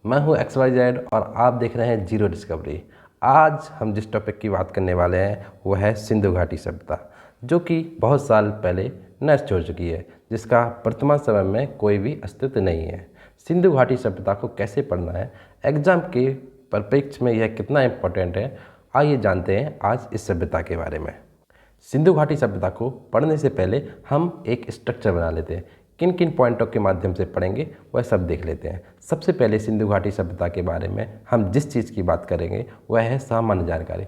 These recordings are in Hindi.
मैं हूं XYZ और आप देख रहे हैं जीरो डिस्कवरी। आज हम जिस टॉपिक की बात करने वाले हैं वो है सिंधु घाटी सभ्यता, जो कि बहुत साल पहले नष्ट हो चुकी है, जिसका वर्तमान समय में कोई भी अस्तित्व नहीं है। सिंधु घाटी सभ्यता को कैसे पढ़ना है, एग्जाम के परिप्रेक्ष्य में यह कितना इम्पोर्टेंट है, आइए जानते हैं आज इस सभ्यता के बारे में। सिंधु घाटी सभ्यता को पढ़ने से पहले हम एक स्ट्रक्चर बना लेते हैं। किन किन पॉइंटों के माध्यम से पढ़ेंगे वह सब देख लेते हैं। सबसे पहले सिंधु घाटी सभ्यता के बारे में हम जिस चीज़ की बात करेंगे वह है सामान्य जानकारी,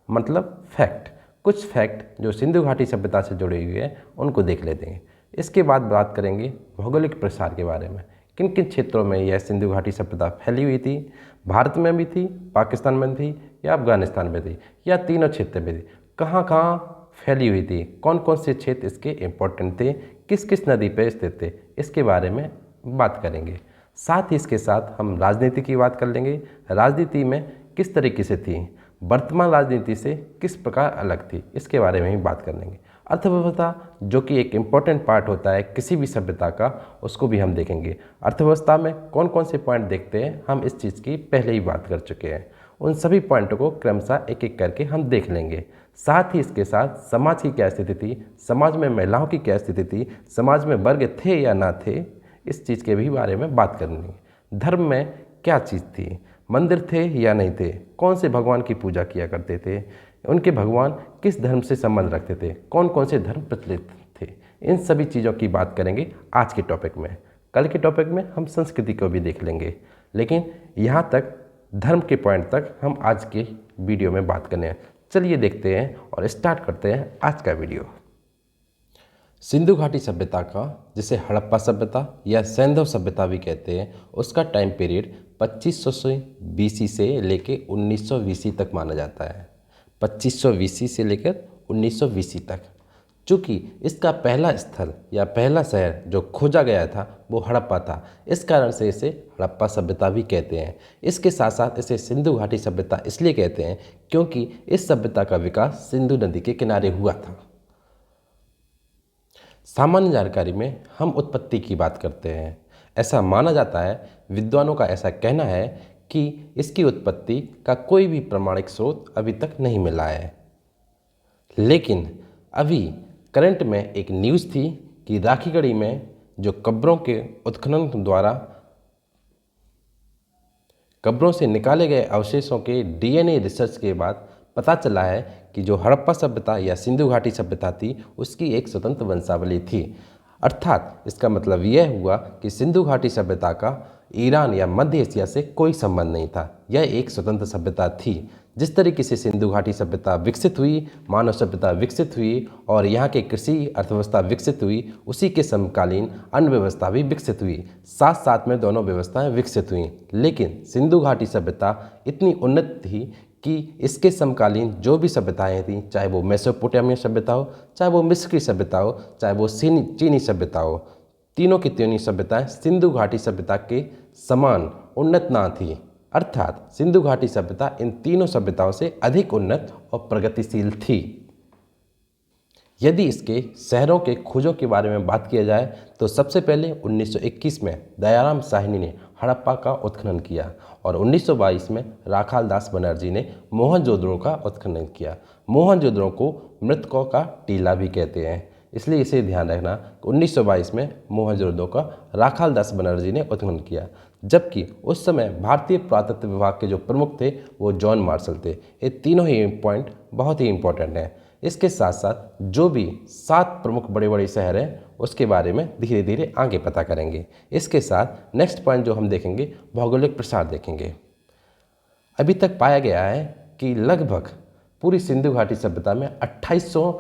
मतलब फैक्ट। कुछ फैक्ट जो सिंधु घाटी सभ्यता से जुड़े हुए हैं उनको देख लेते हैं। इसके बाद बात करेंगे भौगोलिक प्रसार के बारे में। किन किन क्षेत्रों में यह सिंधु घाटी सभ्यता फैली हुई थी, भारत में भी थी, पाकिस्तान में थी या अफगानिस्तान में थी, या तीनों क्षेत्र में थी, कहाँ कहाँ फैली हुई थी, कौन कौन से क्षेत्र इसके इम्पोर्टेंट थे, किस किस नदी पर स्थित थे, इसके बारे में बात करेंगे। साथ ही इसके साथ हम राजनीति की बात कर लेंगे। राजनीति में किस तरीके से थी, वर्तमान राजनीति से किस प्रकार अलग थी, इसके बारे में भी बात कर लेंगे। अर्थव्यवस्था, जो कि एक इम्पॉर्टेंट पार्ट होता है किसी भी सभ्यता का, उसको भी हम देखेंगे। अर्थव्यवस्था में कौन कौन से पॉइंट देखते हैं, हम इस चीज़ की पहले ही बात कर चुके हैं। उन सभी पॉइंटों को क्रमशः एक एक करके हम देख लेंगे। साथ ही इसके साथ समाज की क्या स्थिति थी, समाज में महिलाओं की क्या स्थिति थी, समाज में वर्ग थे या ना थे, इस चीज़ के भी बारे में बात करनी है। धर्म में क्या चीज़ थी, मंदिर थे या नहीं थे, कौन से भगवान की पूजा किया करते थे, उनके भगवान किस धर्म से संबंध रखते थे, कौन कौन से धर्म प्रचलित थे, इन सभी चीज़ों की बात करेंगे आज के टॉपिक में। कल के टॉपिक में हम संस्कृति को भी देख लेंगे, लेकिन यहाँ तक धर्म के पॉइंट तक हम आज के वीडियो में बात करने हैं। चलिए देखते हैं और स्टार्ट करते हैं आज का वीडियो। सिंधु घाटी सभ्यता का, जिसे हड़प्पा सभ्यता या सैंधव सभ्यता भी कहते हैं, उसका टाइम पीरियड 2500 BC से लेकर 1900 BC तक माना जाता है। 2500 BC से लेकर 1900 BC तक। चूँकि इसका पहला स्थल या पहला शहर जो खोजा गया था वो हड़प्पा था, इस कारण से इसे हड़प्पा सभ्यता भी कहते हैं। इसके साथ साथ इसे सिंधु घाटी सभ्यता इसलिए कहते हैं क्योंकि इस सभ्यता का विकास सिंधु नदी के किनारे हुआ था। सामान्य जानकारी में हम उत्पत्ति की बात करते हैं। ऐसा माना जाता है, विद्वानों का ऐसा कहना है कि इसकी उत्पत्ति का कोई भी प्रमाणिक स्रोत अभी तक नहीं मिला है। लेकिन अभी करंट में एक न्यूज़ थी कि राखीगढ़ी में जो कब्रों के उत्खनन द्वारा कब्रों से निकाले गए अवशेषों के DNA रिसर्च के बाद पता चला है कि जो हड़प्पा सभ्यता या सिंधु घाटी सभ्यता थी उसकी एक स्वतंत्र वंशावली थी। अर्थात इसका मतलब यह हुआ कि सिंधु घाटी सभ्यता का ईरान या मध्य एशिया से कोई संबंध नहीं था, यह एक स्वतंत्र सभ्यता थी। जिस तरीके से सिंधु घाटी सभ्यता विकसित हुई, मानव सभ्यता विकसित हुई और यहाँ के कृषि अर्थव्यवस्था विकसित हुई, उसी के समकालीन अन्न व्यवस्था भी विकसित हुई। साथ साथ में दोनों व्यवस्थाएं विकसित हुई। लेकिन सिंधु घाटी सभ्यता इतनी उन्नत थी कि इसके समकालीन जो भी सभ्यताएं थीं, चाहे वो मेसोपोटामिया सभ्यता हो, चाहे वो मिस्र की सभ्यता हो, चाहे वो चीनी सभ्यता हो, तीनों की तीनों सभ्यताएं सिंधु घाटी सभ्यता के समान उन्नत ना थी। अर्थात सिंधु घाटी सभ्यता इन तीनों सभ्यताओं से अधिक उन्नत और प्रगतिशील थी। यदि इसके शहरों के खोजों के बारे में बात किया जाए तो सबसे पहले 1921 में दयाराम साहनी ने हड़प्पा का उत्खनन किया और 1922 में राखाल दास बनर्जी ने मोहनजोदड़ो का उत्खनन किया। मोहनजोदड़ो को मृतकों का टीला भी कहते हैं, इसलिए इसे ध्यान रखना। 1922 में मोहनजोदड़ो का राखाल दास बनर्जी ने उत्खनन किया, जबकि उस समय भारतीय पुरातत्व विभाग के जो प्रमुख थे वो जॉन मार्शल थे। ये तीनों ही पॉइंट बहुत ही इंपॉर्टेंट हैं। इसके साथ साथ जो भी 7 प्रमुख बड़े बड़े शहर हैं उसके बारे में धीरे धीरे आगे पता करेंगे। इसके साथ नेक्स्ट पॉइंट जो हम देखेंगे, भौगोलिक प्रसार देखेंगे। अभी तक पाया गया है कि लगभग पूरी सिंधु घाटी सभ्यता में 2800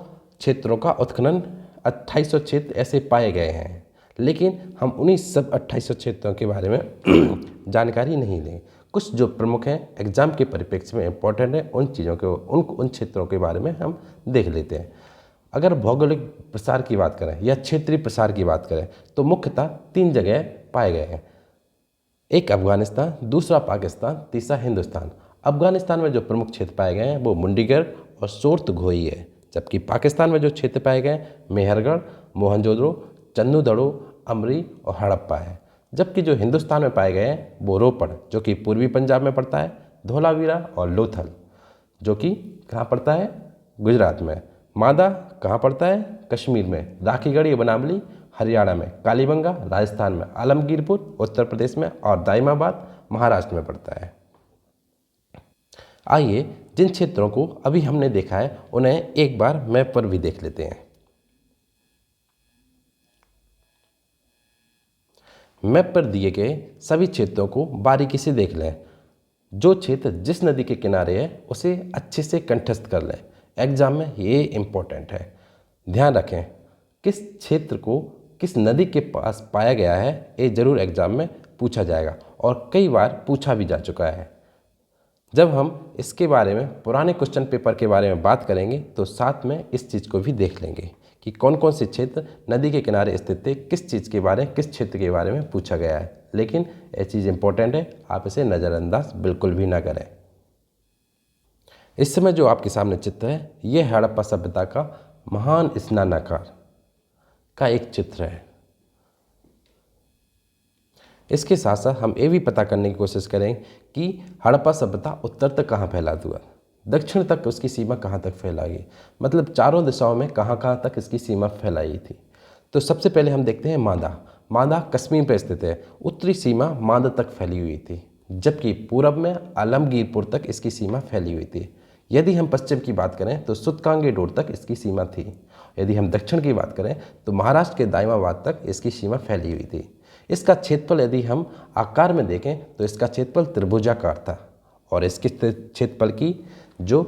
क्षेत्रों का उत्खनन, 2800 क्षेत्र ऐसे पाए गए हैं। लेकिन हम उन्हीं सब 2800 क्षेत्रों के बारे में जानकारी नहीं लें। कुछ जो प्रमुख हैं, एग्जाम के परिप्रेक्ष्य में इम्पोर्टेंट है, उन चीज़ों के उन क्षेत्रों के बारे में हम देख लेते हैं। अगर भौगोलिक प्रसार की बात करें या क्षेत्रीय प्रसार की बात करें तो मुख्यतः 3 जगह पाए गए हैं। एक अफगानिस्तान, दूसरा पाकिस्तान, तीसरा हिंदुस्तान। अफगानिस्तान में जो प्रमुख क्षेत्र पाए गए हैं वो मुंडीगढ़ और सोर्तघोई है, जबकि पाकिस्तान में जो क्षेत्र पाए गए हैं मेहरगढ़, मोहनजोदड़ो, चन्नूदड़ो, अमरी और हड़प्पा है। जबकि जो हिंदुस्तान में पाए गए हैं वो रोपड़ जो कि पूर्वी पंजाब में पड़ता है, धोलावीरा और लोथल जो कि कहाँ पड़ता है, गुजरात में, मादा कहाँ पड़ता है, कश्मीर में, राखीगढ़ी बनावली हरियाणा में, कालीबंगा राजस्थान में, आलमगीरपुर उत्तर प्रदेश में और दाइमाबाद महाराष्ट्र में पड़ता है। आइए जिन क्षेत्रों को अभी हमने देखा है उन्हें एक बार मैप पर भी देख लेते हैं। मैप पर दिए गए सभी क्षेत्रों को बारीकी से देख लें। जो क्षेत्र जिस नदी के किनारे है उसे अच्छे से कंठस्थ कर लें। एग्जाम में ये इम्पोर्टेंट है, ध्यान रखें किस क्षेत्र को किस नदी के पास पाया गया है, ये जरूर एग्जाम में पूछा जाएगा और कई बार पूछा भी जा चुका है। जब हम इसके बारे में पुराने क्वेश्चन पेपर के बारे में बात करेंगे तो साथ में इस चीज़ को भी देख लेंगे कि कौन कौन से क्षेत्र नदी के किनारे स्थित थे, किस चीज़ के बारे में, किस क्षेत्र के बारे में पूछा गया है। लेकिन ये चीज़ इंपॉर्टेंट है, आप इसे नज़रअंदाज बिल्कुल भी ना करें। इस समय जो आपके सामने चित्र है ये हड़प्पा सभ्यता का महान स्नानागार का एक चित्र है। इसके साथ साथ हम ये भी पता करने की कोशिश करें कि हड़प्पा सभ्यता उत्तर तक कहाँ फैला हुआ, दक्षिण तक उसकी सीमा कहाँ तक फैलाई, मतलब चारों दिशाओं में कहाँ कहाँ तक इसकी सीमा फैलाई थी। तो सबसे पहले हम देखते हैं मादा। मादा कश्मीर पर स्थित है, उत्तरी सीमा मादा तक फैली हुई थी, जबकि पूरब में आलमगीरपुर तक इसकी सीमा फैली हुई थी। यदि हम पश्चिम की बात करें तो सुतकांगेडोर तक इसकी सीमा थी। यदि हम दक्षिण की बात करें तो महाराष्ट्र के दाइमाबाद तक इसकी सीमा फैली हुई थी। इसका क्षेत्रफल यदि हम आकार में देखें तो इसका क्षेत्रफल त्रिभुजाकार था और इसके क्षेत्रफल की जो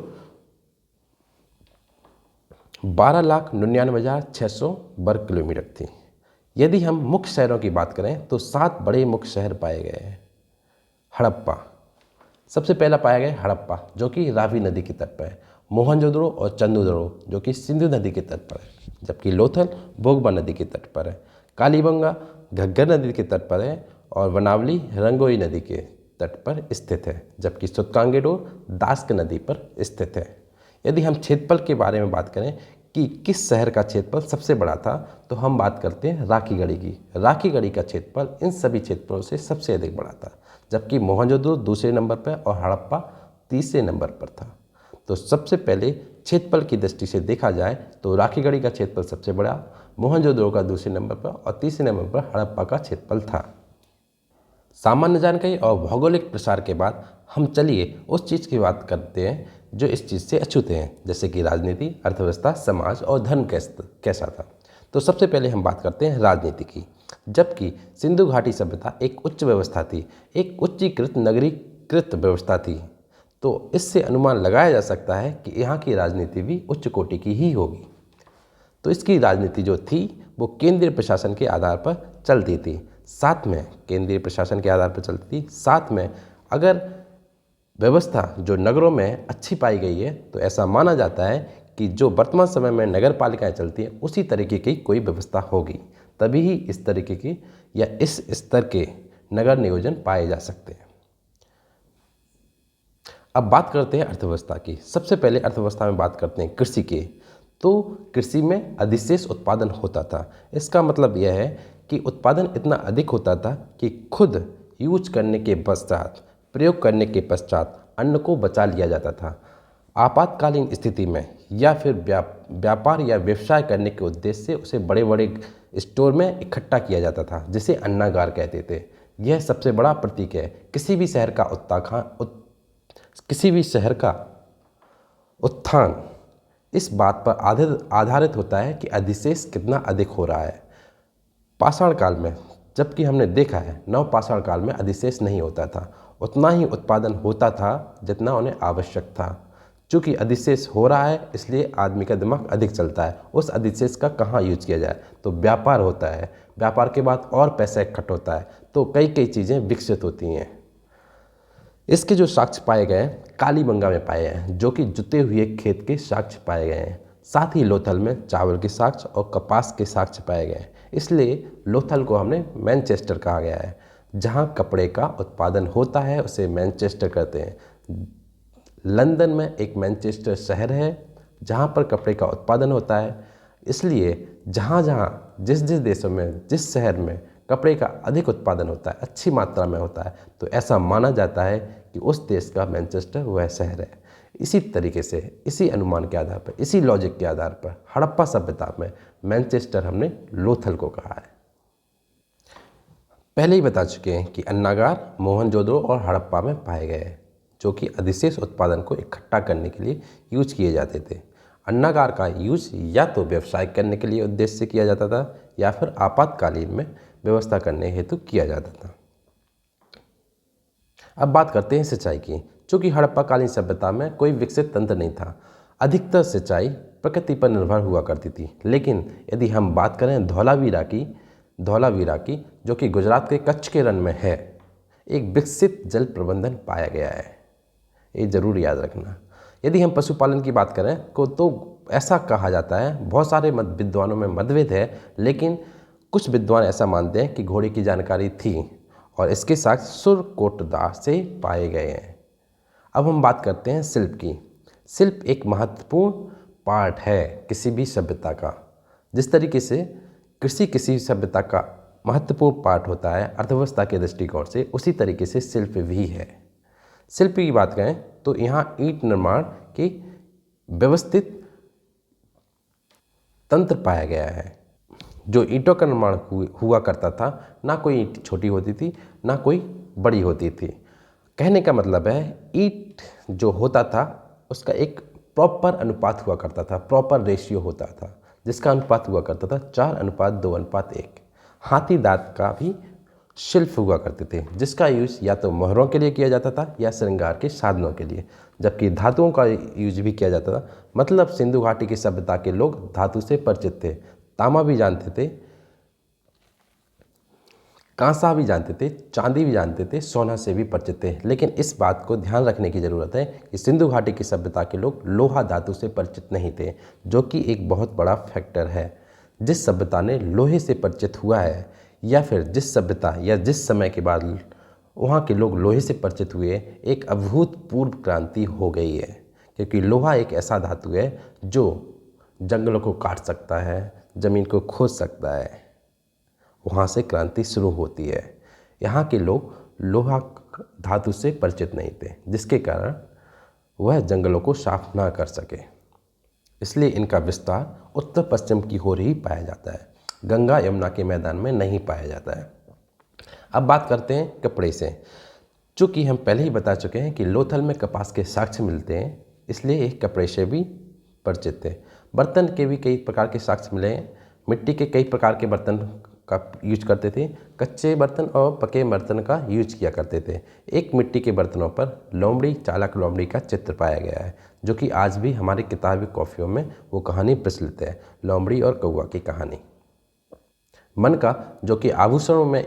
12,99,600 वर्ग किलोमीटर थी। यदि हम मुख्य शहरों की बात करें तो 7 बड़े मुख्य शहर पाए गए हैं। हड़प्पा सबसे पहला पाया गया हड़प्पा जो कि रावी नदी के तट पर है, मोहनजोदड़ो और चंदूदड़ो जो कि सिंधु नदी के तट पर है, जबकि लोथल भोगबा नदी के तट पर है, कालीबंगा घग्गर नदी के तट पर है और वनावली रंगोई नदी के तट पर स्थित है, जबकि सुतकांगेडोर दास्क नदी पर स्थित है। यदि हम क्षेत्रफल के बारे में बात करें कि किस शहर का क्षेत्रफल सबसे बड़ा था तो हम बात करते हैं राखीगढ़ी की। राखीगढ़ी का क्षेत्रफल इन सभी क्षेत्रों से सबसे अधिक बड़ा था, जबकि मोहनजोदड़ो दूसरे नंबर पर और हड़प्पा तीसरे नंबर पर था। तो सबसे पहले क्षेत्रफल की दृष्टि से देखा जाए तो राखीगढ़ी का क्षेत्रफल सबसे बड़ा, मोहनजोदड़ो का दूसरे नंबर पर और तीसरे नंबर पर हड़प्पा का क्षेत्रफल था। सामान्य जानकारी और भौगोलिक प्रसार के बाद हम चलिए उस चीज़ की बात करते हैं जो इस चीज़ से अछूते हैं, जैसे कि राजनीति, अर्थव्यवस्था, समाज और धर्म कैसा था। तो सबसे पहले हम बात करते हैं राजनीति की। जबकि सिंधु घाटी सभ्यता एक उच्च व्यवस्था थी, एक उच्चीकृत नगरीकृत व्यवस्था थी, तो इससे अनुमान लगाया जा सकता है कि यहाँ की राजनीति भी उच्च कोटि की ही होगी। तो इसकी राजनीति जो थी वो केंद्रीय प्रशासन के आधार पर चलती थी। साथ में केंद्रीय प्रशासन के आधार पर चलती थी, साथ में अगर व्यवस्था जो नगरों में अच्छी पाई गई है तो ऐसा माना जाता है कि जो वर्तमान समय में नगर पालिकाएँ चलती हैं उसी तरीके की कोई व्यवस्था होगी, तभी ही इस तरीके की या इस स्तर के नगर नियोजन पाए जा सकते हैं। अब बात करते हैं अर्थव्यवस्था की। सबसे पहले अर्थव्यवस्था में बात करते हैं कृषि की। तो कृषि में अधिशेष उत्पादन होता था। इसका मतलब यह है कि उत्पादन इतना अधिक होता था कि खुद यूज करने के पश्चात, प्रयोग करने के पश्चात अन्न को बचा लिया जाता था। आपातकालीन स्थिति में या फिर व्यापार या व्यवसाय करने के उद्देश्य से उसे बड़े बड़े स्टोर में इकट्ठा किया जाता था, जिसे अन्नागार कहते थे। यह सबसे बड़ा प्रतीक है किसी भी शहर का उत्थान इस बात पर आधारित होता है कि अधिशेष कितना अधिक हो रहा है। पाषाण काल में, जबकि हमने देखा है नवपाषाण काल में अधिशेष नहीं होता था, उतना ही उत्पादन होता था जितना उन्हें आवश्यक था। चूँकि अधिशेष हो रहा है इसलिए आदमी का दिमाग अधिक चलता है, उस अधिशेष का कहाँ यूज किया जाए, तो व्यापार होता है। व्यापार के बाद और पैसा इकट्ठा होता है, तो कई चीज़ें विकसित होती हैं। इसके जो साक्ष्य पाए गए कालीबंगा में पाए हैं, जो कि जुते हुए खेत के साक्ष्य पाए गए हैं। साथ ही लोथल में चावल के साक्ष्य और कपास के साक्ष्य पाए गए हैं। इसलिए लोथल को हमने मैनचेस्टर कहा गया है। जहाँ कपड़े का उत्पादन होता है उसे मैनचेस्टर कहते हैं। लंदन में एक मैनचेस्टर शहर है जहाँ पर कपड़े का उत्पादन होता है। इसलिए जहाँ जहाँ जिस जिस देशों में जिस शहर में कपड़े का अधिक उत्पादन होता है, अच्छी मात्रा में होता है, तो ऐसा माना जाता है कि उस देश का मैनचेस्टर वह शहर है। इसी तरीके से, इसी अनुमान के आधार पर, इसी लॉजिक के आधार पर हड़प्पा सभ्यता में मैनचेस्टर हमने लोथल को कहा है। पहले ही बता चुके हैं कि अन्नागार मोहनजोदड़ो और हड़प्पा में पाए गए हैं, जो कि अधिशेष उत्पादन को इकट्ठा करने के लिए यूज किए जाते थे। अन्नागार का यूज या तो व्यवसाय करने के लिए उद्देश्य से किया जाता था या फिर आपातकालीन में व्यवस्था करने हेतु किया जाता था। अब बात करते हैं सिंचाई की। चूँकि हड़प्पाकालीन सभ्यता में कोई विकसित तंत्र नहीं था, अधिकतर सिंचाई प्रकृति पर निर्भर हुआ करती थी। लेकिन यदि हम बात करें धौलावीरा की, जो कि गुजरात के कच्छ के रण में है, एक विकसित जल प्रबंधन पाया गया है। ये जरूर याद रखना। यदि हम पशुपालन की बात करें तो ऐसा कहा जाता है, बहुत सारे विद्वानों में मतभेद है, लेकिन कुछ विद्वान ऐसा मानते हैं कि घोड़े की जानकारी थी और इसके साथ सुरकोटदा से पाए गए हैं। अब हम बात करते हैं शिल्प की। शिल्प एक महत्वपूर्ण पार्ट है किसी भी सभ्यता का। जिस तरीके से कृषि किसी सभ्यता का महत्वपूर्ण पार्ट होता है अर्थव्यवस्था के दृष्टिकोण से, उसी तरीके से शिल्प भी है। शिल्प की बात करें तो यहाँ ईंट निर्माण की व्यवस्थित तंत्र पाया गया है। जो ईंटों का निर्माण हुआ करता था, ना कोई ईंट छोटी होती थी ना कोई बड़ी होती थी। कहने का मतलब है ईंट जो होता था उसका एक प्रॉपर अनुपात हुआ करता था, प्रॉपर रेशियो होता था, जिसका अनुपात हुआ करता था 4:2:1। हाथी दांत का भी शिल्प हुआ करते थे, जिसका यूज या तो मोहरों के लिए किया जाता था या श्रृंगार के साधनों के लिए, जबकि धातुओं का यूज भी किया जाता था। मतलब सिंधु घाटी की सभ्यता के लोग धातु से परिचित थे, तांबा भी जानते थे, कांसा भी जानते थे, चांदी भी जानते थे, सोना से भी परिचित थे। लेकिन इस बात को ध्यान रखने की ज़रूरत है कि सिंधु घाटी की सभ्यता के लोग लोहा धातु से परिचित नहीं थे, जो कि एक बहुत बड़ा फैक्टर है। जिस सभ्यता ने लोहे से परिचित हुआ है, या फिर जिस सभ्यता या जिस समय के बाद वहाँ के लोग लोहे से परिचित हुए, एक अभूतपूर्व क्रांति हो गई है। क्योंकि लोहा एक ऐसा धातु है जो जंगलों को काट सकता है, ज़मीन को खोद सकता है। वहाँ से क्रांति शुरू होती है। यहाँ के लोग लोहा धातु से परिचित नहीं थे, जिसके कारण वह जंगलों को साफ ना कर सके। इसलिए इनका विस्तार उत्तर पश्चिम की ओर ही पाया जाता है, गंगा यमुना के मैदान में नहीं पाया जाता है। अब बात करते हैं कपड़े से। चूँकि हम पहले ही बता चुके हैं कि लोथल में कपास के साक्ष्य मिलते हैं, इसलिए एक कपड़े से भी परिचित थे। बर्तन के भी कई प्रकार के साक्ष्य मिले हैं। मिट्टी के कई प्रकार के बर्तन का यूज करते थे, कच्चे बर्तन और पके बर्तन का यूज किया करते थे। एक मिट्टी के बर्तनों पर लोमड़ी, चालक लोमड़ी का चित्र पाया गया है, जो कि आज भी हमारी किताबी कॉपियों में वो कहानी प्रचलित है, लोमड़ी और कौवा की कहानी। मन का, जो कि आभूषणों में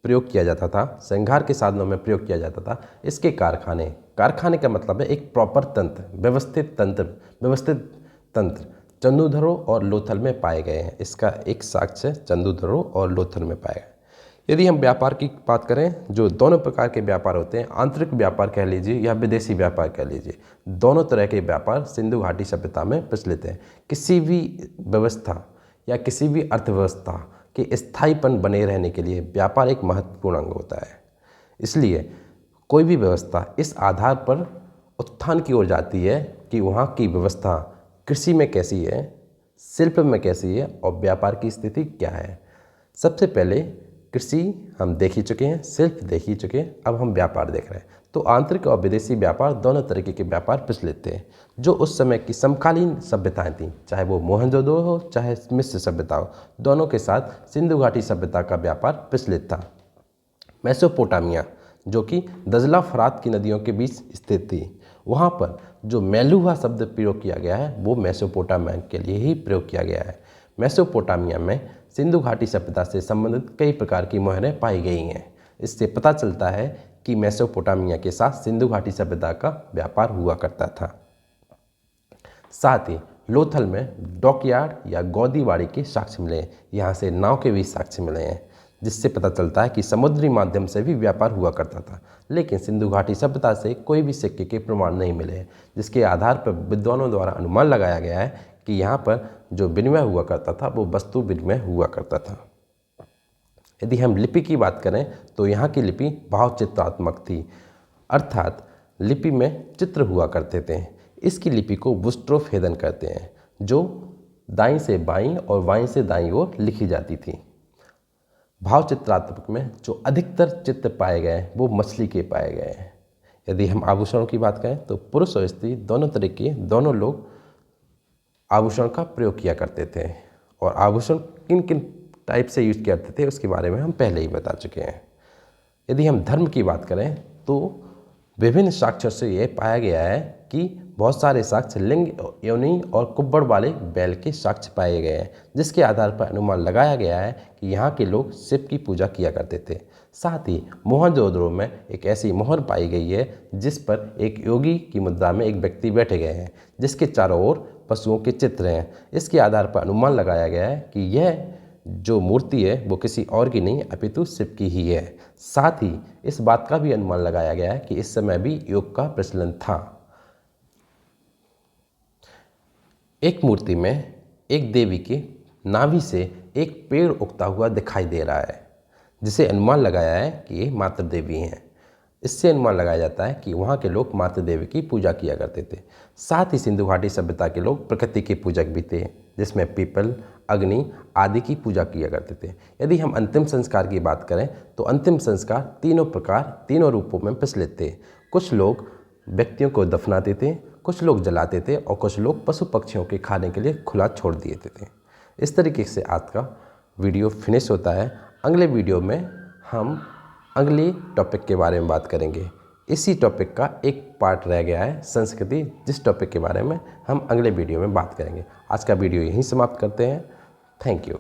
प्रयोग किया जाता था, श्रृंगार के साधनों में प्रयोग किया जाता था। इसके कारखाने का मतलब है एक प्रॉपर तंत्र, व्यवस्थित तंत्र चंदूधरों और लोथल में पाए गए हैं। इसका एक साक्ष्य चंदूधरों और लोथल में पाया गया। यदि हम व्यापार की बात करें, जो दोनों प्रकार के व्यापार होते हैं, आंतरिक व्यापार कह लीजिए या विदेशी व्यापार कह लीजिए, दोनों तरह के व्यापार सिंधु घाटी सभ्यता में प्रचलित हैं। किसी भी व्यवस्था या किसी भी अर्थव्यवस्था के स्थायीपन बने रहने के लिए व्यापार एक महत्वपूर्ण अंग होता है। इसलिए कोई भी व्यवस्था इस आधार पर उत्थान की ओर जाती है कि वहाँ की व्यवस्था कृषि में कैसी है, शिल्प में कैसी है और व्यापार की स्थिति क्या है। सबसे पहले कृषि हम देख ही चुके हैं, शिल्प देख ही चुके हैं, अब हम व्यापार देख रहे हैं। तो आंतरिक और विदेशी व्यापार दोनों तरीके के व्यापार प्रचलित थे, जो उस समय की समकालीन सभ्यताएं थीं, चाहे वो मोहनजोदड़ो हो चाहे मिस्र सभ्यता हो, दोनों के साथ सिंधु घाटी सभ्यता का व्यापार प्रचलित था। मेसोपोटामिया, जो कि दजला फरात की नदियों के बीच स्थित थी, वहाँ पर जो मेलुहा शब्द प्रयोग किया गया है वो मेसोपोटामिया के लिए ही प्रयोग किया गया है। मेसोपोटामिया में सिंधु घाटी सभ्यता से संबंधित कई प्रकार की मोहरें पाई गई हैं। इससे पता चलता है कि मेसोपोटामिया के साथ सिंधु घाटी सभ्यता का व्यापार हुआ करता था। साथ ही लोथल में डॉकयार्ड या गौदीवाड़ी के साक्ष्य मिले हैं। यहाँ से नाव के भी साक्ष्य मिले हैं, जिससे पता चलता है कि समुद्री माध्यम से भी व्यापार हुआ करता था। लेकिन सिंधु घाटी सभ्यता से कोई भी सिक्के के प्रमाण नहीं मिले हैं, जिसके आधार पर विद्वानों द्वारा अनुमान लगाया गया है कि यहाँ पर जो विनिमय हुआ करता था वो वस्तु विनिमय हुआ करता था। यदि हम लिपि की बात करें तो यहाँ की लिपि बहुत चित्रात्मक थी, अर्थात लिपि में चित्र हुआ करते थे। इसकी लिपि को वुस्ट्रोफेदन कहते हैं, जो दाईं से बाईं और बाईं से दाईं ओर लिखी जाती थी। भाव चित्रात्मक में जो अधिकतर चित्र पाए गए वो मछली के पाए गए हैं। यदि हम आभूषणों की बात करें तो पुरुष और स्त्री दोनों तरह के दोनों लोग आभूषण का प्रयोग किया करते थे, और आभूषण किन किन टाइप से यूज करते थे उसके बारे में हम पहले ही बता चुके हैं। यदि हम धर्म की बात करें तो विभिन्न साक्ष्यों से यह पाया गया है कि बहुत सारे साक्ष्य लिंग, योनि और कुब्बड़ वाले बैल के साक्ष्य पाए गए हैं, जिसके आधार पर अनुमान लगाया गया है कि यहाँ के लोग शिव की पूजा किया करते थे। साथ ही मोहनजोदड़ो में एक ऐसी मोहर पाई गई है जिस पर एक योगी की मुद्रा में एक व्यक्ति बैठे गए हैं, जिसके चारों ओर पशुओं के चित्र हैं। इसके आधार पर अनुमान लगाया गया है कि यह जो मूर्ति है वो किसी और की नहीं अपितु शिव की ही है। साथ ही इस बात का भी अनुमान लगाया गया है कि इस समय भी योग का प्रचलन था। एक मूर्ति में एक देवी के नाभि से एक पेड़ उगता हुआ दिखाई दे रहा है, जिसे अनुमान लगाया है कि ये मातृ देवी हैं। इससे अनुमान लगाया जाता है कि वहाँ के लोग मातृ देवी की पूजा किया करते थे। साथ ही सिंधु घाटी सभ्यता के लोग प्रकृति के पूजक भी थे, जिसमें पीपल, अग्नि आदि की पूजा किया करते थे। यदि हम अंतिम संस्कार की बात करें तो अंतिम संस्कार तीनों रूपों में प्रचलित थे। कुछ लोग व्यक्तियों को दफनाते थे, कुछ लोग जलाते थे और कुछ लोग पशु पक्षियों के खाने के लिए खुला छोड़ दिए थे। इस तरीके से आज का वीडियो फिनिश होता है। अगले वीडियो में हम अगले टॉपिक के बारे में बात करेंगे। इसी टॉपिक का एक पार्ट रह गया है संस्कृति, जिस टॉपिक के बारे में हम अगले वीडियो में बात करेंगे। आज का वीडियो यहीं समाप्त करते हैं। Thank you.